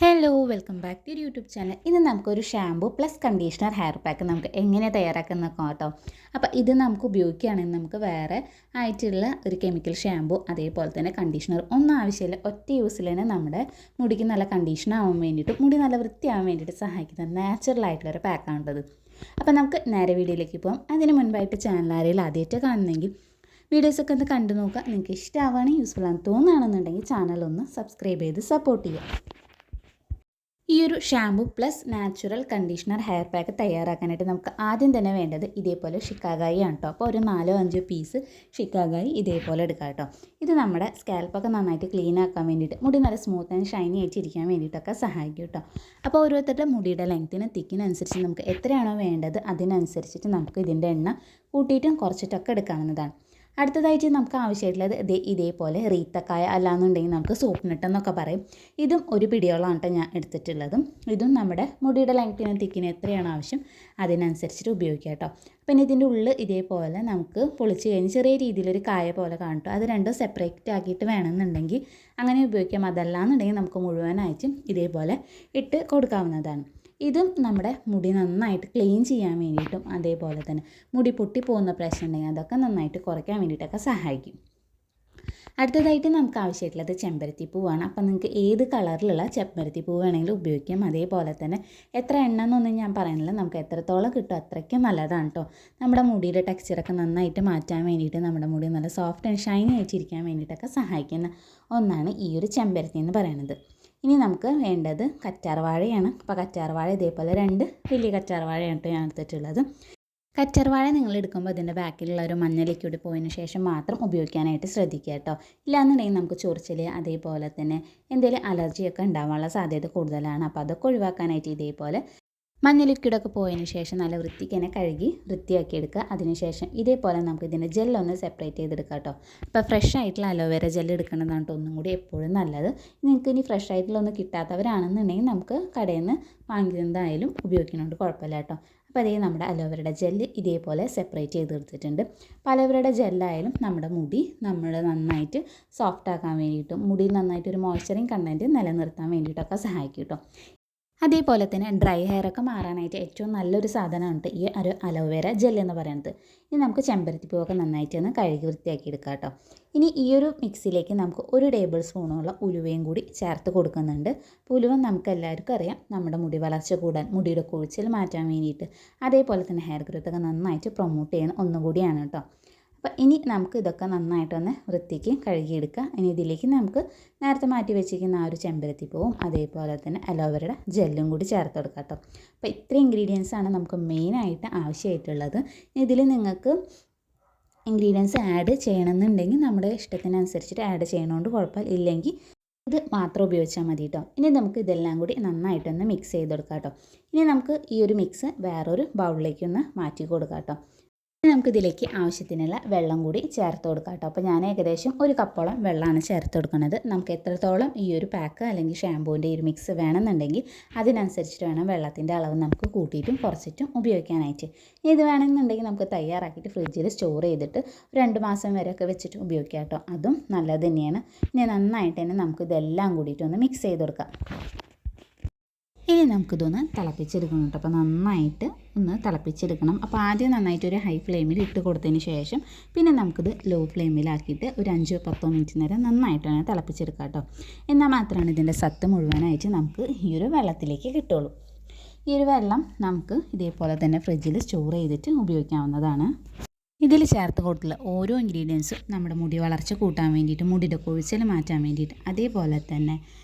Hello welcome back to YouTube channel. ഇന്ന് നമുക്കൊരു shampoo plus conditioner hair pack നമുക്ക് എങ്ങനെ തയ്യാറാക്കുന്ന കേട്ടോ. അപ്പോൾ ഇത് നമുക്ക് ഉപയോഗിക്കുകയാണെങ്കിൽ നമുക്ക് വേറെ ആയിട്ടുള്ള ഒരു കെമിക്കൽ ഷാമ്പൂ അതേപോലെ തന്നെ കണ്ടീഷണർ ഒന്നും ആവശ്യമില്ല. ഒറ്റ യൂസിൽ തന്നെ നമ്മുടെ മുടിക്ക് നല്ല കണ്ടീഷണർ ആവാൻ വേണ്ടിയിട്ട് മുടി നല്ല വൃത്തിയാവാൻ വേണ്ടിയിട്ട് സഹായിക്കുന്ന നാച്ചുറൽ ആയിട്ടുള്ളൊരു പാക്കാണുള്ളത്. അപ്പോൾ നമുക്ക് നേരെ വീഡിയോയിലേക്ക് പോകാം. അതിന് മുൻപായിട്ട് ചാനൽ ആരെങ്കിലും ആദ്യമായിട്ട് കാണുന്നെങ്കിൽ വീഡിയോസൊക്കെ ഒന്ന് കണ്ടു നോക്കുക. നിങ്ങൾക്ക് ഇഷ്ടമാവുകയാണെങ്കിൽ യൂസ്ഫുൾ ആണെന്ന് തോന്നുകയാണെന്നുണ്ടെങ്കിൽ ചാനലൊന്ന് സബ്സ്ക്രൈബ് ചെയ്ത് സപ്പോർട്ട് ചെയ്യുക. ഈ ഒരു shampoo plus natural conditioner hair pack തയ്യാറാക്കാനായിട്ട് നമുക്ക് ആദ്യം തന്നെ വേണ്ടത് ഇതേപോലെ ഷിക്കാഗായി ആണ് കേട്ടോ. അപ്പോൾ ഒരു 4-5 പീസ് ഷിക്കാഗായി ഇതേപോലെ എടുക്കാം കേട്ടോ. ഇത് നമ്മുടെ സ്കാൽപ്പൊക്കെ നന്നായിട്ട് ക്ലീൻ ആക്കാൻ വേണ്ടിയിട്ട് മുടി നല്ല സ്മൂത്ത് ആൻഡ് ഷൈനി ആയിട്ട് ഇരിക്കാൻ വേണ്ടിയിട്ടൊക്കെ സഹായിക്കും കേട്ടോ. അപ്പോൾ ഓരോരുത്തരുടെ മുടിയുടെ ലെങ്ത്തിനും തിക്കിനനുസരിച്ച് നമുക്ക് എത്രയാണോ വേണ്ടത് അതിനനുസരിച്ചിട്ട് നമുക്ക് ഇതിൻ്റെ എണ്ണ കൂട്ടിയിട്ടും കുറച്ചിട്ടൊക്കെ എടുക്കാവുന്നതാണ്. അടുത്തതായിട്ട് നമുക്ക് ആവശ്യമായിട്ടുള്ളത് ഇതേപോലെ റീത്തക്കായ അല്ലാന്നുണ്ടെങ്കിൽ നമുക്ക് സോപ്പിനിട്ടെന്നൊക്കെ പറയും. ഇതും ഒരു പിടിയോളമാണ് കേട്ടോ ഞാൻ എടുത്തിട്ടുള്ളതും. ഇതും നമ്മുടെ മുടിയുടെ ലെങ്ത്തിനും തിക്കിനും എത്രയാണ് ആവശ്യം അതിനനുസരിച്ചിട്ട് ഉപയോഗിക്കാം കേട്ടോ. പിന്നെ ഇതിൻ്റെ ഉള്ളിൽ ഇതേപോലെ നമുക്ക് പൊളിച്ച് കഴിഞ്ഞ് ചെറിയ രീതിയിലൊരു കായ പോലെ കാണട്ടോ. അത് രണ്ടും സെപ്പറേറ്റ് ആക്കിയിട്ട് വേണമെന്നുണ്ടെങ്കിൽ അങ്ങനെ ഉപയോഗിക്കാം. അതല്ലാന്നുണ്ടെങ്കിൽ നമുക്ക് മുഴുവനായിട്ടും ഇതേപോലെ ഇട്ട് കൊടുക്കാവുന്നതാണ്. ഇതും നമ്മുടെ മുടി നന്നായിട്ട് ക്ലീൻ ചെയ്യാൻ വേണ്ടിയിട്ടും അതേപോലെ തന്നെ മുടി പൊട്ടിപ്പോകുന്ന പ്രശ്നം ഉണ്ടെങ്കിൽ അതൊക്കെ നന്നായിട്ട് കുറയ്ക്കാൻ വേണ്ടിയിട്ടൊക്കെ സഹായിക്കും. അടുത്തതായിട്ട് നമുക്ക് ആവശ്യമായിട്ടുള്ളത് ചെമ്പരത്തി പൂവാണ്. അപ്പം നിങ്ങൾക്ക് ഏത് കളറിലുള്ള ചെമ്പരത്തി പൂവ് വേണമെങ്കിലും ഉപയോഗിക്കാം. അതേപോലെ തന്നെ എത്ര എണ്ണ എന്നൊന്നും ഞാൻ പറയുന്നില്ല, നമുക്ക് എത്രത്തോളം കിട്ടും അത്രയ്ക്കും നല്ലതാണ് കേട്ടോ. നമ്മുടെ മുടിയുടെ ടെക്സ്ചറൊക്കെ നന്നായിട്ട് മാറ്റാൻ വേണ്ടിയിട്ട് നമ്മുടെ മുടി നല്ല സോഫ്റ്റ് ആൻഡ് ഷൈനി ആയിട്ടിരിക്കാൻ വേണ്ടിയിട്ടൊക്കെ സഹായിക്കുന്ന ഒന്നാണ് ഈ ഒരു ചെമ്പരത്തി എന്ന് പറയുന്നത്. ഇനി നമുക്ക് വേണ്ടത് കറ്റാർവാഴയാണ്. അപ്പോൾ കറ്റാർവാഴ ഇതേപോലെ 2 വലിയ കറ്റാർവാഴയാണ് കേട്ടോ ഞാൻ എടുത്തിട്ടുള്ളത്. കറ്റാർവാഴ നിങ്ങൾ എടുക്കുമ്പോൾ അതിൻ്റെ ബാക്കിലുള്ള ഒരു മഞ്ഞ ലിക്വിഡ് പോയതിന് ശേഷം മാത്രം ഉപയോഗിക്കാനായിട്ട് ശ്രദ്ധിക്കുക കേട്ടോ. ഇല്ലാന്നുണ്ടെങ്കിൽ നമുക്ക് ചൊറിച്ചിൽ അതേപോലെ തന്നെ എന്തെങ്കിലും അലർജിയൊക്കെ ഉണ്ടാവാനുള്ള സാധ്യത കൂടുതലാണ്. അപ്പോൾ അതൊക്കെ ഒഴിവാക്കാനായിട്ട് ഇതേപോലെ മഞ്ഞ ലിക്വിഡൊക്കെ പോയതിന് ശേഷം നല്ല വൃത്തിക്ക് തന്നെ കഴുകി വൃത്തിയാക്കി എടുക്കുക. അതിനുശേഷം ഇതേപോലെ നമുക്ക് ഇതിൻ്റെ ജെല്ലൊന്ന് സെപ്പറേറ്റ് ചെയ്തെടുക്കാം കേട്ടോ. അപ്പോൾ ഫ്രഷ് ആയിട്ടുള്ള അലോവേര ജെല്ല് എടുക്കണതാണ് കേട്ടോ ഒന്നും കൂടി എപ്പോഴും നല്ലത്. നിങ്ങൾക്ക് ഇനി ഫ്രഷ് ആയിട്ടുള്ള ഒന്നും കിട്ടാത്തവരാണെന്നുണ്ടെങ്കിൽ നമുക്ക് കടയിൽ നിന്ന് വാങ്ങിക്കുന്നതായാലും ഉപയോഗിക്കുന്നുണ്ട്, കുഴപ്പമില്ല കേട്ടോ. അപ്പോൾ അതേ നമ്മുടെ അലോവേരയുടെ ജെല്ല് ഇതേപോലെ സെപ്പറേറ്റ് ചെയ്തെടുത്തിട്ടുണ്ട്. അപ്പോൾ അലോവേരയുടെ ജെല്ലായാലും നമ്മുടെ മുടി നമ്മൾ നന്നായിട്ട് സോഫ്റ്റ് ആക്കാൻ വേണ്ടിയിട്ടും മുടി നന്നായിട്ട് ഒരു മോയ്സ്ചറിങ് കണ്ടൻറ്റ് നിലനിർത്താൻ വേണ്ടിയിട്ടൊക്കെ സഹായിക്കും കേട്ടോ. അതേപോലെ തന്നെ ഡ്രൈ ഹെയറൊക്കെ മാറാനായിട്ട് ഏറ്റവും നല്ലൊരു സാധനമാണ് ഈ ഒരു അലോവേര ജെൽ എന്ന് പറയുന്നത്. ഇനി നമുക്ക് ചെമ്പരത്തിപ്പൂവൊക്കെ നന്നായിട്ട് ഒന്ന് കഴുകി വൃത്തിയാക്കി എടുക്കാം കേട്ടോ. ഇനി ഈ ഒരു മിക്സിയിലേക്ക് നമുക്ക് 1 ടേബിൾ സ്പൂണോളം ഉലുവയും കൂടി ചേർത്ത് കൊടുക്കുന്നുണ്ട്. അപ്പോൾ ഉലുവ നമുക്ക് എല്ലാവർക്കും അറിയാം നമ്മുടെ മുടി വളർച്ച കൂടാൻ മുടിയുടെ കൊഴിച്ചിൽ മാറ്റാൻ വേണ്ടിയിട്ട് അതേപോലെ തന്നെ ഹെയർ ഗ്രോത്തൊക്കെ നന്നായിട്ട് പ്രൊമോട്ട് ചെയ്യുന്ന ഒന്നുകൂടിയാണ് കേട്ടോ. അപ്പോൾ ഇനി നമുക്ക് ഇതൊക്കെ നന്നായിട്ടൊന്ന് വൃത്തിക്ക് കഴുകിയെടുക്കുക. ഇനി ഇതിലേക്ക് നമുക്ക് നേരത്തെ മാറ്റി വെച്ചിരിക്കുന്ന ആ ഒരു ചെമ്പരത്തിപ്പൂവും അതേപോലെ തന്നെ അലോവേരയുടെ ജെല്ലും കൂടി ചേർത്ത് കൊടുക്കാം കേട്ടോ. അപ്പോൾ ഇത്രയും ഇൻഗ്രീഡിയൻസാണ് നമുക്ക് മെയിനായിട്ട് ആവശ്യമായിട്ടുള്ളത്. ഇതിൽ നിങ്ങൾക്ക് ഇൻഗ്രീഡിയൻസ് ആഡ് ചെയ്യണമെന്നുണ്ടെങ്കിൽ നമ്മുടെ ഇഷ്ടത്തിനനുസരിച്ചിട്ട് ആഡ് ചെയ്യണോണ്ട് കുഴപ്പമില്ല, ഇല്ലെങ്കിൽ ഇത് മാത്രം ഉപയോഗിച്ചാൽ മതി കേട്ടോ. ഇനി നമുക്ക് ഇതെല്ലാം കൂടി നന്നായിട്ടൊന്ന് മിക്സ് ചെയ്ത് കൊടുക്കാം കേട്ടോ. ഇനി നമുക്ക് ഈ ഒരു മിക്സ് വേറൊരു ബൗളിലേക്കൊന്ന് മാറ്റി കൊടുക്കാം കേട്ടോ. നമുക്കിതിലേക്ക് ആവശ്യത്തിനുള്ള വെള്ളം കൂടി ചേർത്ത് കൊടുക്കാം കേട്ടോ. അപ്പോൾ ഞാൻ ഏകദേശം 1 കപ്പോളം വെള്ളമാണ് ചേർത്ത് കൊടുക്കുന്നത്. നമുക്ക് എത്രത്തോളം ഈ ഒരു പാക്ക് അല്ലെങ്കിൽ ഷാമ്പൂവിൻ്റെ ഈ ഒരു മിക്സ് വേണമെന്നുണ്ടെങ്കിൽ അതിനനുസരിച്ചിട്ട് വേണം വെള്ളത്തിൻ്റെ അളവ് നമുക്ക് കൂട്ടിയിട്ടും കുറച്ചിട്ടും ഉപയോഗിക്കാനായിട്ട്. ഇത് വേണമെന്നുണ്ടെങ്കിൽ നമുക്ക് തയ്യാറാക്കിയിട്ട് ഫ്രിഡ്ജിൽ സ്റ്റോർ ചെയ്തിട്ട് 2 മാസം വരെയൊക്കെ വെച്ചിട്ട് ഉപയോഗിക്കാം കേട്ടോ. അതും നല്ലത് തന്നെയാണ്. ഇനി നന്നായിട്ട് തന്നെ നമുക്കിതെല്ലാം കൂടിയിട്ടൊന്ന് മിക്സ് ചെയ്ത് കൊടുക്കാം. ഇനി നമുക്കിതൊന്ന് തിളപ്പിച്ചെടുക്കണം കേട്ടോ. അപ്പോൾ നന്നായിട്ട് ഒന്ന് തിളപ്പിച്ചെടുക്കണം. അപ്പോൾ ആദ്യം നന്നായിട്ട് ഒരു ഹൈ ഫ്ലെയിമിൽ ഇട്ട് കൊടുത്തതിന് ശേഷം പിന്നെ നമുക്കിത് ലോ ഫ്ലെയിമിലാക്കിയിട്ട് ഒരു 5-10 മിനിറ്റ് നേരം നന്നായിട്ടാണ് തിളപ്പിച്ചെടുക്കുക കേട്ടോ. എന്നാൽ മാത്രമാണ് ഇതിൻ്റെ സത്ത് മുഴുവനായിട്ട് നമുക്ക് ഈ ഒരു വെള്ളത്തിലേക്ക് കിട്ടുള്ളൂ. ഈ ഒരു വെള്ളം നമുക്ക് ഇതേപോലെ തന്നെ ഫ്രിഡ്ജിൽ സ്റ്റോർ ചെയ്തിട്ട് ഉപയോഗിക്കാവുന്നതാണ്. ഇതിൽ ചേർത്ത് കൊടുത്തുള്ള ഓരോ ഇൻഗ്രീഡിയൻസും നമ്മുടെ മുടി വളർച്ച കൂട്ടാൻ വേണ്ടിയിട്ട് മുടിയുടെ കൊഴിച്ചിൽ മാറ്റാൻ വേണ്ടിയിട്ട് അതേപോലെ തന്നെ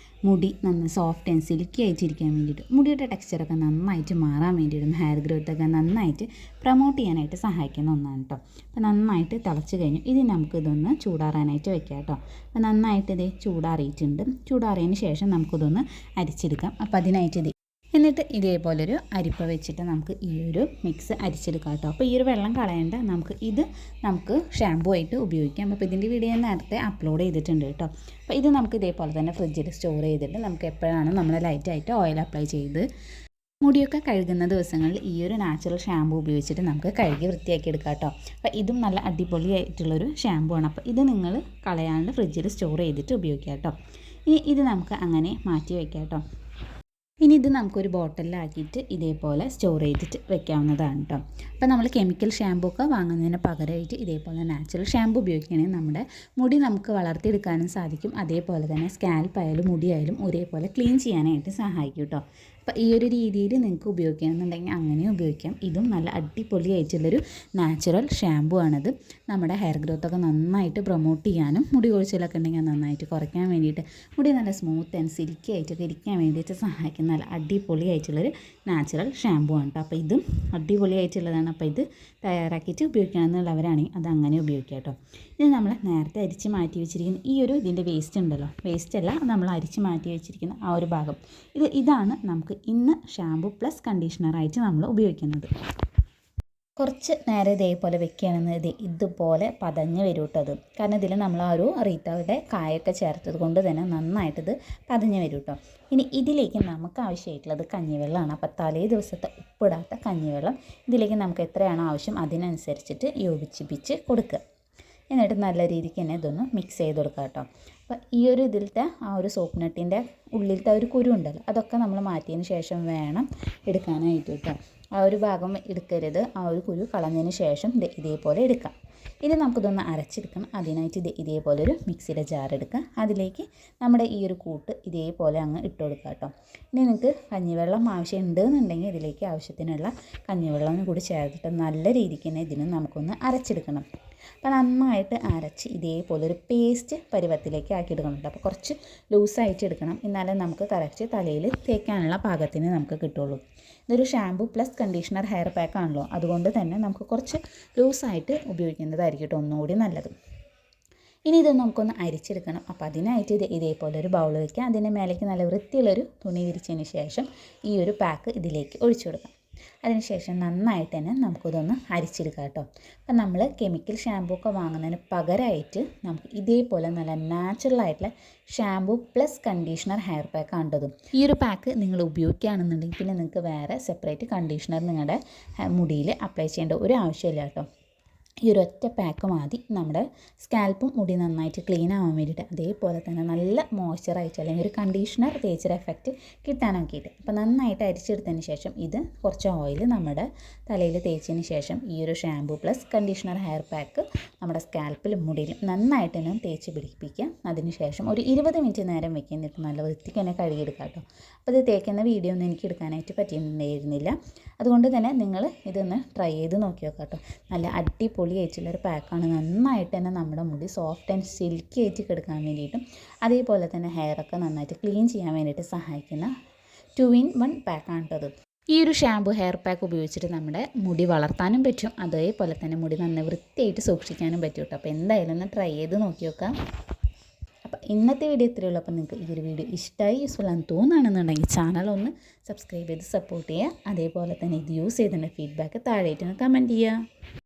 മുടി നന്നായി സോഫ്റ്റ് ആൻഡ് സിൽക്കി ആയിട്ടിരിക്കാൻ വേണ്ടിയിട്ട് മുടിയുടെ ടെക്സ്ചറൊക്കെ നന്നായിട്ട് മാറാൻ വേണ്ടിയിട്ടും ഹെയർ ഗ്രോത്തൊക്കെ നന്നായിട്ട് പ്രൊമോട്ട് ചെയ്യാനായിട്ട് സഹായിക്കുന്ന ഒന്നാണ് കേട്ടോ. അപ്പോൾ നന്നായിട്ട് തിളച്ച് കഴിഞ്ഞു. ഇത് നമുക്കിതൊന്ന് ചൂടാറാനായിട്ട് വെക്കാം കേട്ടോ. അപ്പോൾ നന്നായിട്ട് ഇത് ചൂടാറിയിട്ടുണ്ട്. ചൂടാറിയതിന് ശേഷം നമുക്കിതൊന്ന് അരിച്ചെടുക്കാം. അപ്പോൾ അതിനായിട്ട് എന്നിട്ട് ഇതേപോലൊരു അരിപ്പ വെച്ചിട്ട് നമുക്ക് ഈ ഒരു മിക്സ് അരിച്ചെടുക്കാം കേട്ടോ. അപ്പോൾ ഈ ഒരു വെള്ളം കളയേണ്ട, നമുക്ക് ഷാമ്പൂ ആയിട്ട് ഉപയോഗിക്കാം. അപ്പോൾ ഇതിൻ്റെ വീഡിയോ നേരത്തെ അപ്ലോഡ് ചെയ്തിട്ടുണ്ട് കേട്ടോ. അപ്പോൾ ഇത് നമുക്ക് ഇതേപോലെ തന്നെ ഫ്രിഡ്ജിൽ സ്റ്റോർ ചെയ്തിട്ട് നമുക്ക് എപ്പോഴാണ് നമ്മൾ ലൈറ്റായിട്ട് ഓയിൽ അപ്ലൈ ചെയ്ത് മുടിയൊക്കെ കഴുകുന്ന ദിവസങ്ങളിൽ ഈ ഒരു നാച്ചുറൽ ഷാമ്പൂ ഉപയോഗിച്ചിട്ട് നമുക്ക് കഴുകി വൃത്തിയാക്കി എടുക്കാം കേട്ടോ. അപ്പോൾ ഇതും നല്ല അടിപൊളിയായിട്ടുള്ളൊരു ഷാമ്പൂ ആണ്. അപ്പോൾ ഇത് നിങ്ങൾ കളയാണ്ട് ഫ്രിഡ്ജിൽ സ്റ്റോർ ചെയ്തിട്ട് ഉപയോഗിക്കാം കേട്ടോ. ഇനി ഇത് നമുക്ക് അങ്ങനെ മാറ്റി വയ്ക്കാം കേട്ടോ. ഇനി ഇത് നമുക്കൊരു ബോട്ടിലാക്കിയിട്ട് ഇതേപോലെ സ്റ്റോർ ചെയ്തിട്ട് വെക്കാവുന്നതാണ് കേട്ടോ. അപ്പോൾ നമ്മൾ കെമിക്കൽ ഷാമ്പൂ ഒക്കെ വാങ്ങുന്നതിന് പകരമായിട്ട് ഇതേപോലെ നാച്ചുറൽ ഷാമ്പൂ ഉപയോഗിക്കുകയാണെങ്കിൽ നമ്മുടെ മുടി നമുക്ക് വളർത്തിയെടുക്കാനും സാധിക്കും. അതേപോലെ തന്നെ സ്കാൽപ്പായാലും മുടിയായാലും ഒരേപോലെ ക്ലീൻ ചെയ്യാനായിട്ട് സഹായിക്കും കേട്ടോ. അപ്പോൾ ഈ ഒരു രീതിയിൽ നിങ്ങൾക്ക് ഉപയോഗിക്കണമെന്നുണ്ടെങ്കിൽ അങ്ങനെയും ഉപയോഗിക്കാം. ഇതും നല്ല അടിപൊളിയായിട്ടുള്ളൊരു നാച്ചുറൽ ഷാമ്പൂ ആണിത്. നമ്മുടെ ഹെയർ ഗ്രോത്തൊക്കെ നന്നായിട്ട് പ്രൊമോട്ട് ചെയ്യാനും മുടി കൊഴിച്ചിലൊക്കെ ഉണ്ടെങ്കിൽ നന്നായിട്ട് കുറയ്ക്കാൻ വേണ്ടിയിട്ട് മുടി നല്ല സ്മൂത്ത് ആൻഡ് സിൽക്കി ആയിട്ടൊക്കെ ഇരിക്കാൻ വേണ്ടിയിട്ട് സഹായിക്കുന്ന നല്ല അടിപൊളിയായിട്ടുള്ളൊരു നാച്ചുറൽ ഷാമ്പൂ ആണ് കേട്ടോ. അപ്പോൾ ഇതും അടിപൊളിയായിട്ടുള്ളതാണ്. അപ്പോൾ ഇത് തയ്യാറാക്കിയിട്ട് ഉപയോഗിക്കണമെന്നുള്ളവരാണെങ്കിൽ അത് അങ്ങനെ ഉപയോഗിക്കാം കേട്ടോ. ഇത് നമ്മൾ നേരത്തെ അരിച്ച് മാറ്റി വെച്ചിരിക്കുന്ന ഈ ഒരു ഇതിൻ്റെ വേസ്റ്റ് ഉണ്ടല്ലോ, വേസ്റ്റല്ല, നമ്മൾ അരിച്ച് മാറ്റി വെച്ചിരിക്കുന്ന ആ ഒരു ഭാഗം, ഇതാണ് നമുക്ക് ഇന്ന് ഷാമ്പൂ പ്ലസ് കണ്ടീഷണറായിട്ട് നമ്മൾ ഉപയോഗിക്കുന്നത്. കുറച്ച് നേരം ഇതേപോലെ വെക്കുകയാണെന്ന് ഇതുപോലെ പതഞ്ഞ് വരും കേട്ടോ അത്. കാരണം ഇതിൽ നമ്മൾ ആ ഒരു റീത്തയുടെ കായൊക്കെ ചേർത്തത് കൊണ്ട് തന്നെ നന്നായിട്ടിത് പതഞ്ഞ് വരും കേട്ടോ. ഇനി ഇതിലേക്ക് നമുക്ക് ആവശ്യമായിട്ടുള്ളത് കഞ്ഞിവെള്ളമാണ്. അപ്പോൾ തലേ ദിവസത്തെ ഉപ്പിടാത്ത കഞ്ഞിവെള്ളം ഇതിലേക്ക് നമുക്ക് എത്രയാണോ ആവശ്യം അതിനനുസരിച്ചിട്ട് യോജിപ്പിച്ച് കൊടുക്കുക. എന്നിട്ട് നല്ല രീതിക്ക് തന്നെ ഇതൊന്ന് മിക്സ് ചെയ്ത് കൊടുക്കുക കേട്ടോ. അപ്പോൾ ഈ ഒരു ഇതിലത്തെ ആ ഒരു സോപ്പ് നട്ടിൻ്റെ ഉള്ളിലത്തെ ഒരു കുരു ഉണ്ടല്ലോ, അതൊക്കെ നമ്മൾ മാറ്റിയതിന് ശേഷം വേണം എടുക്കാനായിട്ട് കേട്ടോ. ആ ഒരു ഭാഗം എടുക്കരുത്, ആ ഒരു കുരു കളഞ്ഞതിന് ശേഷം ഇതേപോലെ എടുക്കാം. ഇനി നമുക്കിതൊന്ന് അരച്ചെടുക്കണം. അതിനായിട്ട് ഇതേപോലെ ഒരു മിക്സിയുടെ ജാർ എടുക്കുക. അതിലേക്ക് നമ്മുടെ ഈ ഒരു കൂട്ട് ഇതേപോലെ അങ്ങ് ഇട്ട് കൊടുക്കുക കേട്ടോ. ഇനി നിങ്ങൾക്ക് കഞ്ഞിവെള്ളം ആവശ്യം ഉണ്ടെന്നുണ്ടെങ്കിൽ ഇതിലേക്ക് ആവശ്യത്തിനുള്ള കഞ്ഞിവെള്ളം കൂടി ചേർത്തിട്ട് നല്ല രീതിക്ക് തന്നെ ഇതിന് നമുക്കൊന്ന് അരച്ചെടുക്കണം. അപ്പോൾ നന്നായിട്ട് അരച്ച് ഇതേപോലെ ഒരു പേസ്റ്റ് പരുവത്തിലേക്ക് ആക്കിയെടുക്കണം കേട്ടോ. അപ്പോൾ കുറച്ച് ലൂസായിട്ട് എടുക്കണം, എന്നാലേ നമുക്ക് കറക്റ്റ് തലയിൽ തേക്കാനുള്ള പാകത്തിന് നമുക്ക് കിട്ടുള്ളൂ. ഇതൊരു shampoo plus conditioner hair pack ആണല്ലോ, അതുകൊണ്ട് തന്നെ നമുക്ക് കുറച്ച് ലൂസായിട്ട് ഉപയോഗിക്കുന്നതായിരിക്കും കേട്ടോ ഒന്നുകൂടി നല്ലത്. ഇനി ഇത് നമുക്കൊന്ന് അരിച്ചെടുക്കണം. അപ്പോൾ അതിനായിട്ട് ഇതേപോലെ ഒരു ബൗൾ വയ്ക്കുക. അതിൻ്റെ മേലേക്ക് നല്ല വൃത്തിയുള്ളൊരു തുണി വിരിച്ചതിന് ശേഷം ഈ ഒരു പാക്ക് ഇതിലേക്ക് ഒഴിച്ചു കൊടുക്കാം. അതിനുശേഷം നന്നായിട്ട് തന്നെ നമുക്കിതൊന്ന് അരിച്ചെടുക്കാം കേട്ടോ. അപ്പം നമ്മൾ കെമിക്കൽ ഷാമ്പൂ ഒക്കെ വാങ്ങുന്നതിന് പകരമായിട്ട് നമുക്ക് ഇതേപോലെ നല്ല നാച്ചുറൽ ആയിട്ടുള്ള shampoo plus conditioner hair pack ആണ്ടതും. ഈ ഒരു പാക്ക് നിങ്ങൾ ഉപയോഗിക്കുകയാണെന്നുണ്ടെങ്കിൽ പിന്നെ നിങ്ങൾക്ക് വേറെ സെപ്പറേറ്റ് കണ്ടീഷണർ നിങ്ങളുടെ മുടിയിൽ അപ്ലൈ ചെയ്യേണ്ട ഒരു ആവശ്യമില്ല കേട്ടോ. ഈ ഒരു ഒറ്റ പാക്ക് മതി നമ്മുടെ സ്കാൽപ്പും മുടി നന്നായിട്ട് ക്ലീൻ ആവാൻ വേണ്ടിയിട്ട്, അതേപോലെ തന്നെ നല്ല മോയ്സ്ചറായിട്ട് അല്ലെങ്കിൽ ഒരു കണ്ടീഷണർ തേച്ചൊരു എഫക്റ്റ് കിട്ടാൻ നോക്കിയിട്ട്. അപ്പോൾ നന്നായിട്ട് അരിച്ചെടുത്തതിന് ശേഷം ഇത് കുറച്ച് ഓയിൽ നമ്മുടെ തലയിൽ തേച്ചതിന് ശേഷം ഈ ഒരു shampoo plus conditioner hair pack നമ്മുടെ സ്കാൽപ്പിലും മുടിയിലും നന്നായിട്ട് തന്നെ തേച്ച് പിടിപ്പിക്കുക. അതിന് ശേഷം ഒരു 20 മിനിറ്റ് നേരം വെക്കുന്നിട്ട് നല്ല വൃത്തിക്ക് തന്നെ കഴുകിയെടുക്കാം കേട്ടോ. അപ്പോൾ ഇത് തേക്കുന്ന വീഡിയോ ഒന്നും എനിക്ക് എടുക്കാനായിട്ട് പറ്റിയിരുന്നില്ല, അതുകൊണ്ട് തന്നെ നിങ്ങൾ ഇതൊന്ന് ട്രൈ ചെയ്ത് നോക്കി നോക്കാം കേട്ടോ. നല്ല അടിപൊളിയായിട്ടുള്ളൊരു പാക്കാണ്. നന്നായിട്ട് തന്നെ നമ്മുടെ മുടി സോഫ്റ്റ് ആൻഡ് സിൽക്കി ആയിട്ട് കിടക്കാൻ വേണ്ടിയിട്ടും അതേപോലെ തന്നെ ഹെയറൊക്കെ നന്നായിട്ട് ക്ലീൻ ചെയ്യാൻ വേണ്ടിയിട്ട് സഹായിക്കുന്ന 2-in-1 പാക്കാണ് കേട്ടത്. ഈ ഒരു ഷാമ്പൂ ഹെയർ പാക്ക് ഉപയോഗിച്ചിട്ട് നമ്മുടെ മുടി വളർത്താനും പറ്റും, അതേപോലെ തന്നെ മുടി നന്നായി വൃത്തിയായിട്ട് സൂക്ഷിക്കാനും പറ്റും കേട്ടോ. അപ്പോൾ എന്തായാലും ഒന്ന് ട്രൈ ചെയ്ത് നോക്കി നോക്കാം. അപ്പോൾ ഇന്നത്തെ വീഡിയോ ഇത്രയുള്ളൂ. അപ്പോൾ നിങ്ങൾക്ക് ഈ ഒരു വീഡിയോ ഇഷ്ടമായി യൂസ്ഫുൾ ആണെന്ന് തോന്നുകയാണെന്നുണ്ടെങ്കിൽ ചാനൽ ഒന്ന് സബ്സ്ക്രൈബ് ചെയ്ത് സപ്പോർട്ട് ചെയ്യുക. അതേപോലെ തന്നെ ഇത് യൂസ് ചെയ്തതിൻ്റെ ഫീഡ്ബാക്ക് താഴെയായിട്ടൊന്ന് കമൻറ്റ് ചെയ്യുക.